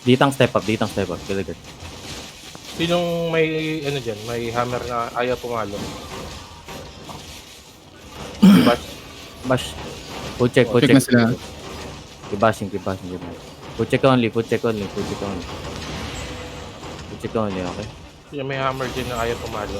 Ditang step up, Kill agad. Sinong may, ano dyan, may hammer na ayaw pumalo? Diba? Bash. Food check. Check na sila. Keep bashing. Food check only, okay? Yung may hammer dyan na ayaw pumalo.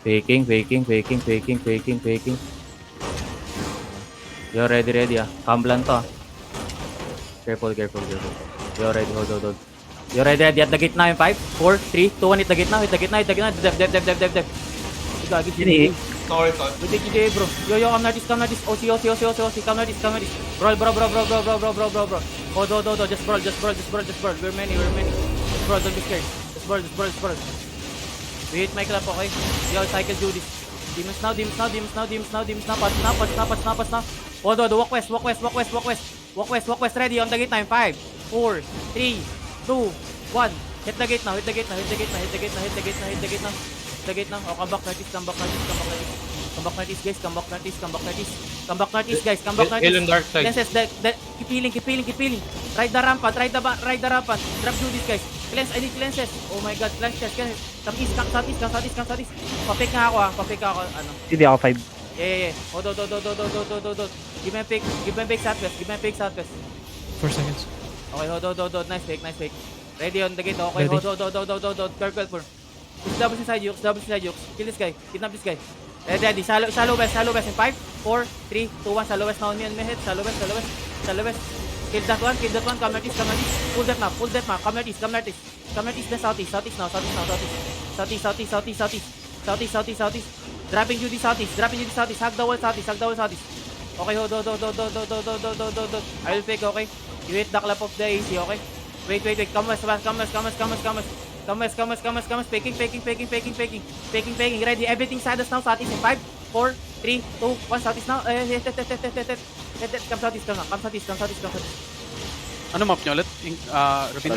Faking. You're ready ah. Camblan to ah. Careful. You're ready, hold. You're ready at the gate now in 5, 4, 3, 2, 1, hit the gate now. Dev. Gagi, Ini. Sorry. Wait, GG bro. Yo, come this. OC. Come this. Bro. Hold. Just brawl. We're many. Just brawl, don't be scared. Just brawl. We hit my clap, okay? Yo, cycle Judy. Demons now. Pass now. Hold. Walk west. Walk west. Ready on the gate now in 5, 4, 3, 2, 1. Hit the gate now. Hit the gate now. Oh, come back northeast, guys. Come back northeast. Hill and dark side. Cleanses, keep healing. Ride the rampant. Drop Judy's, guys. I need cleanses. Oh my god, cleanses. Come east, come southeast. Papik nga ako, ano. Hindi ako 5. Yeah. Oh, do. Give me a pick southwest. 4 seconds. Okay, do. Nice fake. Ready on the gate, okay. Ready. Do. Careful. Double inside you. Kill this guy. Kidnap this guy. Ready. Shallow west in 5, 4, 3, 2, 1. Shallow west now on me and my head. Shallow west. Kill that one. Come northeast. Pull that map. Come northeast. Then southeast now. Southeast. Dropping you the southeast. Hug the wall southeast. Okay, hold. I will fake, okay? You hit the clap of the AC, okay? Wait. Come west. Faking. Ready. Everything side us now. Southeast in 5, 4, 3, 2, 1. Southeast now. Come southeast. Ano map niyo ulit? Ravine.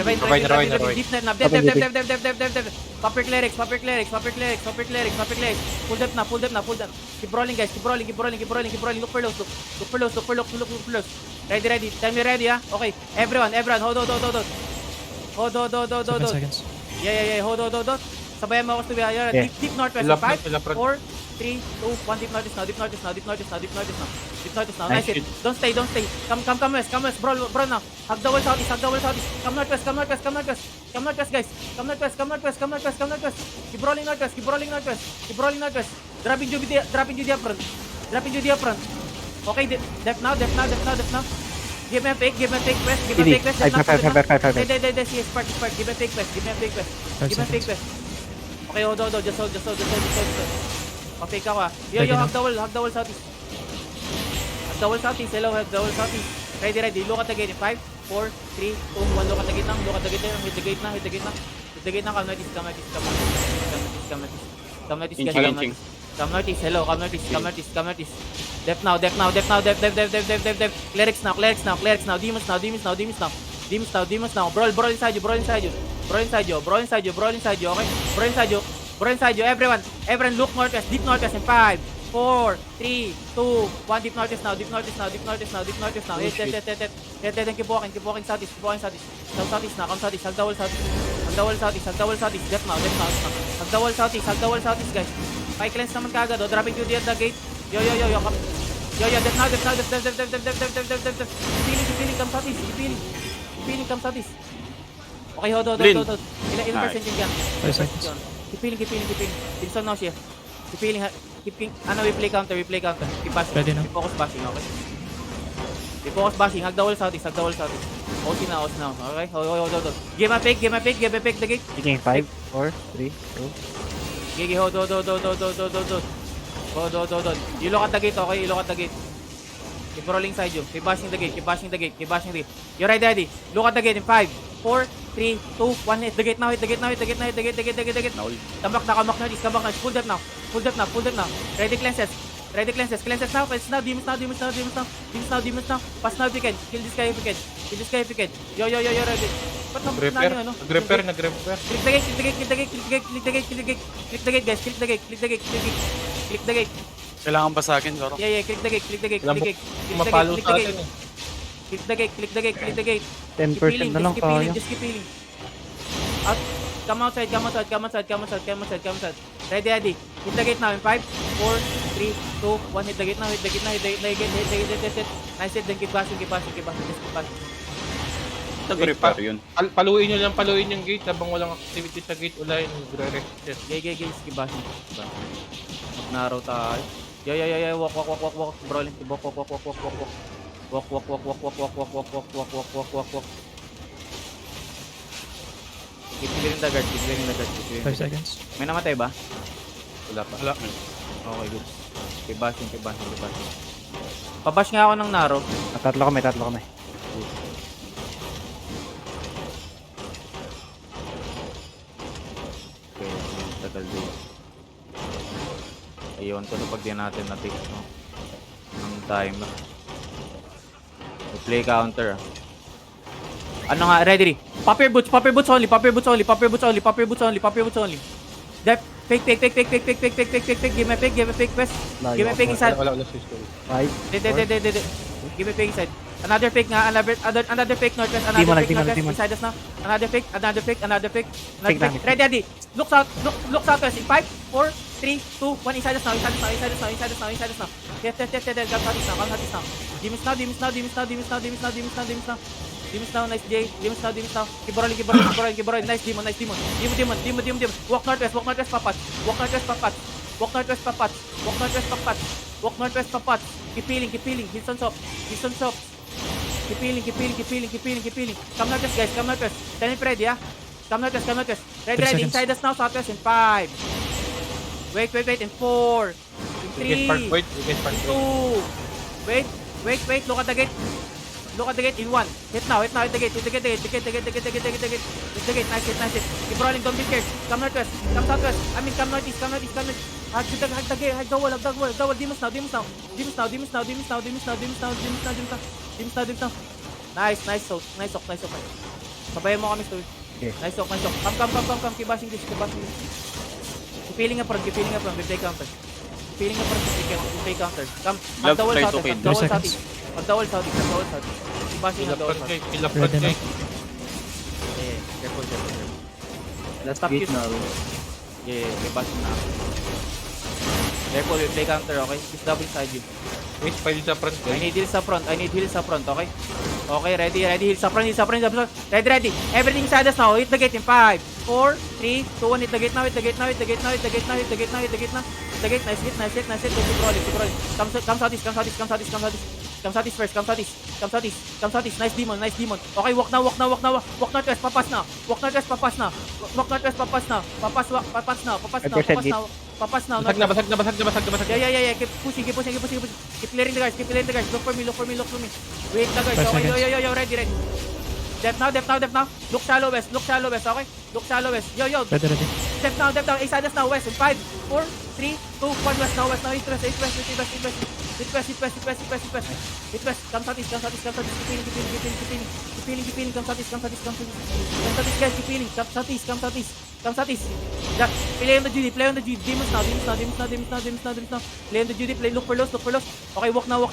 Deep net. Dev. Popper clerics. Pull them now. Keep rolling, guys. Keep rolling. Look for lows. Ready. Tell me ready, ah. Okay. Everyone. Hold. 7 seconds. Yeah. Hold. Sabayan mo ako to be. Yeah. Deep northwest. Lap 5, na, 4, 3, 2, 1. Deep northeast now. Nice hit. Don't stay. Come west. Bro now. Hug the wall southeast. Come northwest, guys. Come northwest. Keep rolling northwest. Dropping you up front. Okay, depth now. Give me a fake quest. Five. See, spark. Give me a fake quest. Okay, hold. Just hold. Pa-fake ako ah. Yo, hug the wall southeast. Hello, hug the wall southeast. Ready. Look at the gate in 5, 4, 3, 2, 1. Look at the gate now. Hit the gate now. Come northeast. Come northeast. Hello, come northeast. Depth now. Clerics now. Demons now. Brawl inside you. Okay? Brawl inside you. Everyone look northwest. Deep northwest in 5, 4, 3, 2, 1. Deep northwest now. Then keep walking southeast. Southeast now. Come southeast. Hug the wall southeast. Depth now. Hug the wall southeast, guys. Five cleanse naman kagad. Dropping you at the gate. Yo. Come. Yo. Depth now. Feeling. Come southeast. Okay, hold. Ilang percent yun dyan? 5 seconds. Keep feeling. Wilson now siya. Keep feeling. We play counter. Keep bashing. Ready na. Keep focus bashing, okay? Hug the wall southeast. OC now. Okay? Hold. Give a pick the gate. Speaking 5, 4, 3, 2. Gigi, hold. You look at the gate, okay? Keep rolling side you. Keep bashing the gate. You're ready. Look at the gate in 5, 4, 3, 2, 1. Hit the gate now. Come back northeast. Pull that now. Ready cleanses now. Demons now. Pass now if you can. Kill this guy if you can. Yo, ready. Ba't na Nag-repair. ano? Nag-repair. Nag-repair. Click the gate, click the gate, click the gate, click the gate, click the gate, click the gate. Click the gate, guys. Click the gate, click the gate, click the gate. Click the gate. Kailangan basagin, Goro. Yeah, click the gate, click the gate, Alam click the mo, gate. Click the gate, mapalo click sa the atin gate. eh. Click the gate, click the gate, click the gate. 10% na lang Keep healing, kaya. just keep healing. Out. Come outside, come outside, come outside, come outside, come outside, come outside. Ready, ready. Hit the gate now in 5, 4, 3, 2, 1. Hit the gate now, hit the gate now, hit the gate, hit the gate, hit the gate. Nice hit, then keep bashing, keep bashing, keep bashing, just keep bashing. Nag-repair yun. Paluin nyo lang, paluin yung gate habang walang activity sa gate. Wala yung nagre-resist. Gay, just keep bashing. Keep bashing. Mag-narrow tayo. Yo, walk, brawling. Walk. Walk. Keep clearing the guard, keep clearing the guard, keep clearing the 5 guard. seconds. May namatay ba? Wala pa. Wala. Okay, good. Keep bashing. Pabash nga ako ng narrow. Tatlo kami. Okay, tagal din. Ayun, ito na pag di natin na-take, no? Ng timer. Play counter, ah. Ano nga, ready? Pop your boots only. Dep, fake. Give me fake quest. Give me fake inside. Wala system. 5, De. Give me fake inside. Another fake nga, another fake northwest, another fake northwest. Inside us now. Another fake. Fake namin. Ready. Look southwest in 5, 4, 3, 2, 1. Inside us now. Yes. Come hot now. Demons now, nice Jay. Demons now. Keep rolling. Nice demon. Walk northwest, papat. Walk northwest, papat. Keep healing. Heals on top. Keep healing. Come northwest, guys. Tell me ready, ah. Come northwest. Ready. seconds. Inside us now, southwest in 5. Wait. In 4. In 3. Wait. 2. Wait. Look at the gate in 1. Hit now. Hit the gate. Hit the gate. Nice hit. Keep rolling. Don't be scared. Come northwest. Come southwest. Come northeast. Hug the gate. Hug the wall. Demons now. Nice soak. Sabayan mo kami, Stoy. Okay. Nice soak. Come. Keep bashing this. Keep healing up front. We play counter. We play counter. Come. Hug the wall Try to southeast. kill. Hug the wall southeast. Keep bashing hug the wall southeast. Kill up Ready front, na. guys. Careful. last Stop gate you. na. May bashing na. Careful, we play counter, okay? Just double side you. Wait, pwede sa front, I guys. need heals sa front, okay? Okay, ready, heals sa front. Ready. Everything inside us now. Hit the gate in 5, 4, 3, 2, 1. Hit the gate now. Nice hit. Keep rolling. Come southeast first. Nice demon. Okay, walk now. Walk northwest, papas na. Papas now. Basag na. Yeah. Keep pushing. Keep clearing the guards. Look for me. Wait the guards. 5 Okay, seconds. yo, ready. Depth now. Look shallow west, okay? Look shallow west. Yo. Ready. Depth now. Inside us now, west. In 5, 4, 3, 2, 1, west now. East west. Hit west. Come southeast. Keep healing. Come southeast, guys. Keep healing. Come southeast. Jack, play on the Judy. Demons now. Play on the Judy. Look for loss. Okay, walk now.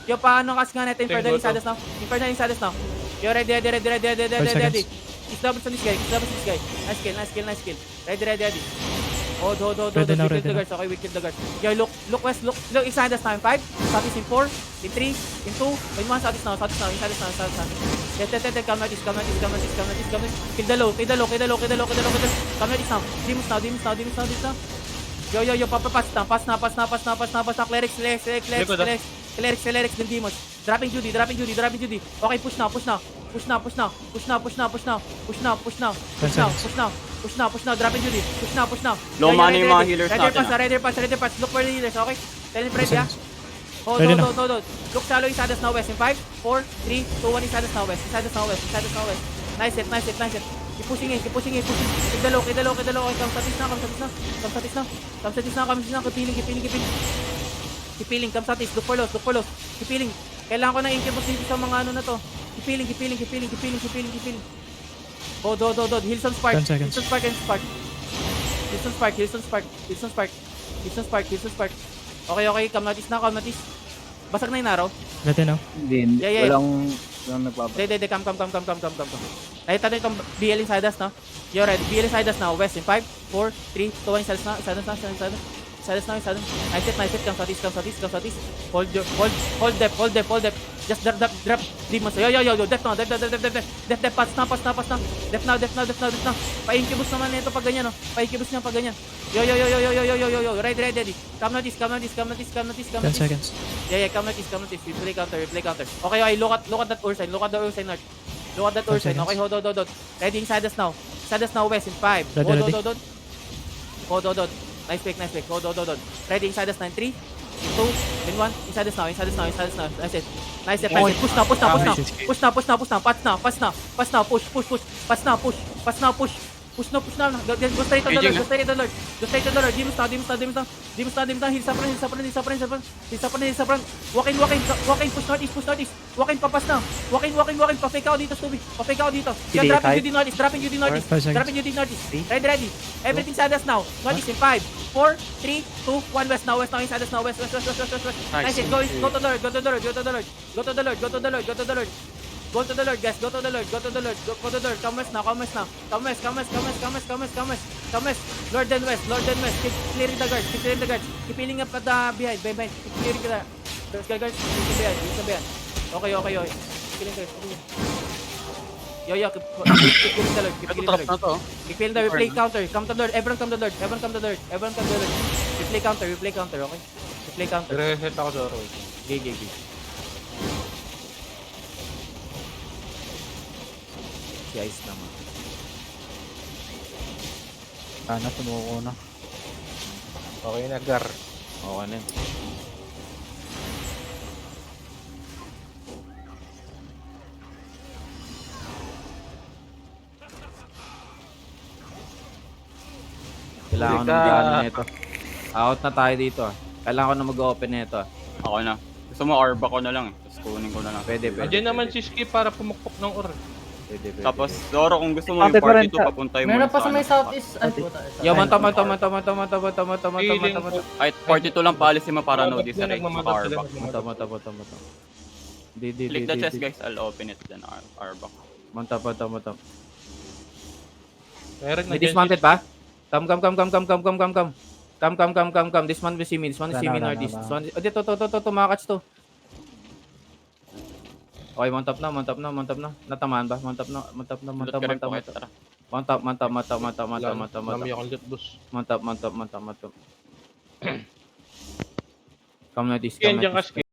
Yo, paano kas nga natin? Inferno inside us now. Yo, ready. Is double on this guy. Nice kill. Ready. Hold. Ready now. We kill the guards. Yo, look west. Look inside us now. In 5, southeast in 4, in 3, in 2, in 1, southeast now. Inside us now. Come northeast. Kill the low. Come northeast now. Demons now. Yo, pass na. Clerics, then demons. Dropping Judy. Okay, push now. Push now. Dropping Judy. Push now. Low mana yung mga healers natin, Ready pass. Look for the healers, okay? Tell him Fred, 2 yeah? seconds. Hold. Ready na. Look shallow inside us now, west. In 5, 4, 3, 2, 1. Inside us now, west. Nice hit. Keep pushing in. Keep the low. Okay, come southeast now. Keep healing. Come southeast. Look for loss. Keep healing. Kailangan ko ng incubus dito sa mga ano na to. Keep healing. Hold. Heals on spark. 10 seconds. Heals on spark and spark. Heals on spark. Heals on spark. Heals on spark. Heals on spark. Heals on spark. Okay. Come notice na. Come notice. Basag na yung arrow. Ready now? Hindi, Yeah. walang nagbabasa. Hindi. Come. Nakita na itong BL inside us, no? You're ready. BL inside us now. West in 5, 4, 3, 2, 1. Silence now. Nice it. Come southeast. Hold depth. Just drop demons. Yo. Depth now. Depth. Pass now. Depth now. Pa-incubus naman nito pag ganyan, no? Pa-incubus niya pag ganyan. Yo. Ready. Come notice. 10 seconds. Yeah, come notice. We play counter. Okay, look at that Ursign. Look at the Ursign north. Look at that Ursign. Okay, hold. Ready inside us now. West in 5. Ready. Hold. Nice pick. Hold. Ready inside us 9, 3, 2, then 1. Inside us now. Nice it. Push now. Pass now. Push. Push now. Go straight to the Lord. Demons now. Heals up front. Walk in. Push northeast. Walk in, papas now. Walk in. Pa-fake out dito, Scooby. Yan, Hindi, dropping type. you din northeast. Dropping you din northeast. 5 seconds. Ready. Everything inside us now. Northeast in 5, 4, 3, 2, 1. West now. Inside us now. West. Nice it. Go to the Lord. Go to the Lord. Go to the Lord, guys. Go to the Lord. Come west now. Come west. Lord then west. Keep clearing the guards. Keep healing up at the behind. Keep clearing the guards. Keep behind. Okay. Killing guys. Yo. Keep killing the Lord. Ito, trap na to. Keep healing the Lord. We play counter. Come to the Lord. Everyone come to the Lord. We play counter. Okay? We play counter. Reset ako sa Oro. Gig. Si Ice naman. Sana sumuko na. Okay na, Gar. Okay na yun. Kailangan ko na mag-ano nito. Out na tayo dito. Kailangan ko na mag-open nito. Ako na. Gusto mo arba ko na lang eh. Tapos kunin ko na lang. Pwede. Andiyan naman si Skip para pumukpok ng Or. Pwede. Tapos, Zoro, kung gusto mo yung Ate, party 2, parang- papuntay mo Meron yun pa sa may ano. southeast. Ay, puta. Yo, manta. Feeling ko, Ay, party 2 lang policy mo para no disarray. nagmamagat sila. Arba. Di. Click the chest, guys. I'll open it then. Arba. Manta. Meron na May dyan dismounted pa? Come. This one will see me. Wala. Northeast. This one. Oh, dito, to. Makakats to. Okay, mount up na. Natamaan ba? Mount up na. Loot ka rin po, tara. Mount up. Mami akong loot boss. Mount up. Come na this. Yan dyan ka, Skip.